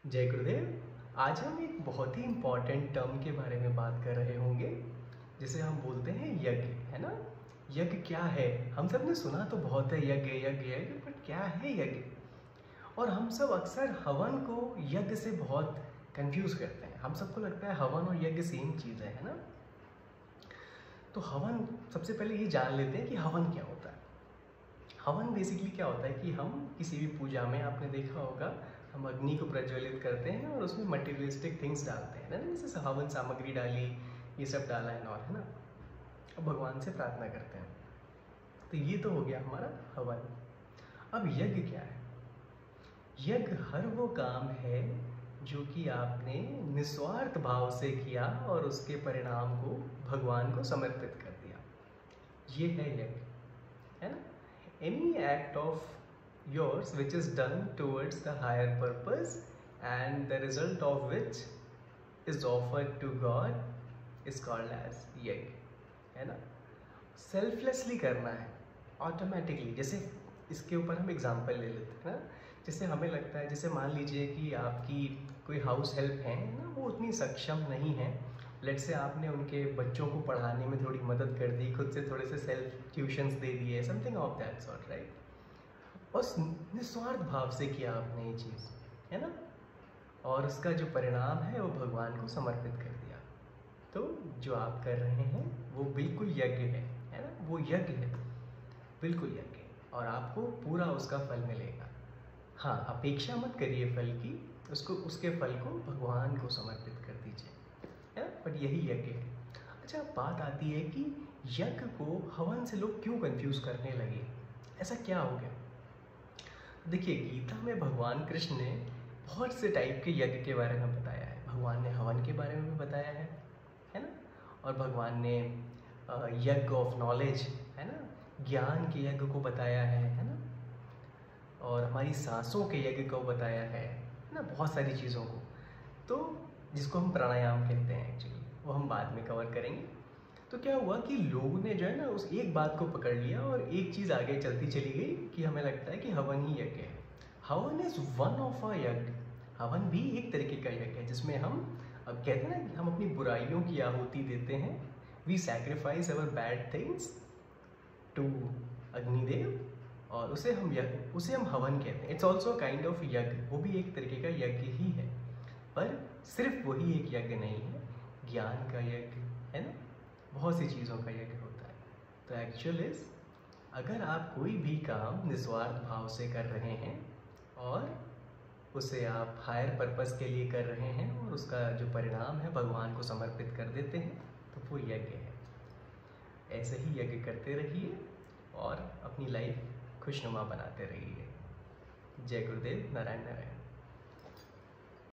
जय गुरुदेव। आज हम एक बहुत ही इम्पॉर्टेंट टर्म के बारे में बात कर रहे होंगे जिसे हम बोलते हैं यज्ञ, है ना। यज्ञ क्या है? हम सब ने सुना तो बहुत है यज्ञ यज्ञ यज्ञ, बट क्या है यज्ञ? और हम सब अक्सर हवन को यज्ञ से बहुत कंफ्यूज करते हैं। हम सबको लगता है हवन और यज्ञ सेम चीज़ है ना। तो हवन, सबसे पहले ये जान लेते हैं कि हवन क्या होता है। हवन बेसिकली क्या होता है कि हम किसी भी पूजा में, आपने देखा होगा, हम अग्नि को प्रज्वलित करते हैं और उसमें मटेरियलिस्टिक थिंग्स डालते हैं ना, जैसे हवन सामग्री डाली, ये सब डाला है और, है ना, और भगवान से प्रार्थना करते हैं। तो ये तो हो गया हमारा हवन। अब यज्ञ क्या है? यज्ञ हर वो काम है जो कि आपने निस्वार्थ भाव से किया और उसके परिणाम को भगवान को समर्पित कर दिया। ये है यज्ञ, है ना। Any act of yours which is done towards the higher purpose and the result of which is offered to God is called as यज्ञ, है ना। सेल्फलेसली करना है, ऑटोमेटिकली। जैसे इसके ऊपर हम एग्जांपल ले लेते हैं ना। जैसे हमें लगता है, जैसे मान लीजिए कि आपकी कोई हाउस हेल्प है ना, वो उतनी सक्षम नहीं है, लेट से आपने उनके बच्चों को पढ़ाने में थोड़ी मदद कर दी, खुद से थोड़े से सेल्फ ट्यूशंस दे दिए, something of that sort, right. और निस्वार्थ भाव से किया आपने ये चीज़, है ना, और उसका जो परिणाम है वो भगवान को समर्पित कर दिया। तो जो आप कर रहे हैं वो बिल्कुल यज्ञ है ना, वो यज्ञ है, बिल्कुल यज्ञ है, और आपको पूरा उसका फल मिलेगा। हाँ, अपेक्षा मत करिए फल की, उसको, उसके फल को भगवान को समर्पित कर दीजिए, है ना। बट यही यज्ञ है। अच्छा, बात आती है कि यज्ञ को हवन से लोग क्यों कंफ्यूज करने लगे, ऐसा क्या हो गया? देखिए, गीता में भगवान कृष्ण ने बहुत से टाइप के यज्ञ के बारे में बताया है। भगवान ने हवन के बारे में भी बताया है ना। और भगवान ने यज्ञ ऑफ नॉलेज, है ना, ज्ञान के यज्ञ को बताया है ना। और हमारी सांसों के यज्ञ को बताया है ना, बहुत सारी चीज़ों को। तो जिसको हम प्राणायाम कहते हैं एक्चुअली, वो हम बाद में कवर करेंगे। तो क्या हुआ कि लोगों ने जो है ना उस एक बात को पकड़ लिया और एक चीज़ आगे चलती चली गई कि हमें लगता है कि हवन ही यज्ञ है। हवन इज़ वन ऑफ अ यज्ञ। हवन भी एक तरीके का यज्ञ है जिसमें हम, अब कहते हैं ना कि हम अपनी बुराइयों की आहुति देते हैं। We sacrifice our bad things to Agnidev, और उसे हम यज्ञ, उसे हम हवन कहते हैं। इट्स ऑल्सो काइंड ऑफ यज्ञ, वो भी एक तरीके का यज्ञ ही है। पर सिर्फ वही एक यज्ञ नहीं है, ज्ञान का यज्ञ, है ना, बहुत सी चीज़ों का यज्ञ होता है। तो एक्चुअल इज, अगर आप कोई भी काम निस्वार्थ भाव से कर रहे हैं और उसे आप हायर पर्पस के लिए कर रहे हैं और उसका जो परिणाम है भगवान को समर्पित कर देते हैं, तो वो यज्ञ है। ऐसे ही यज्ञ करते रहिए और अपनी लाइफ खुशनुमा बनाते रहिए। जय गुरुदेव, नारायण नारायण।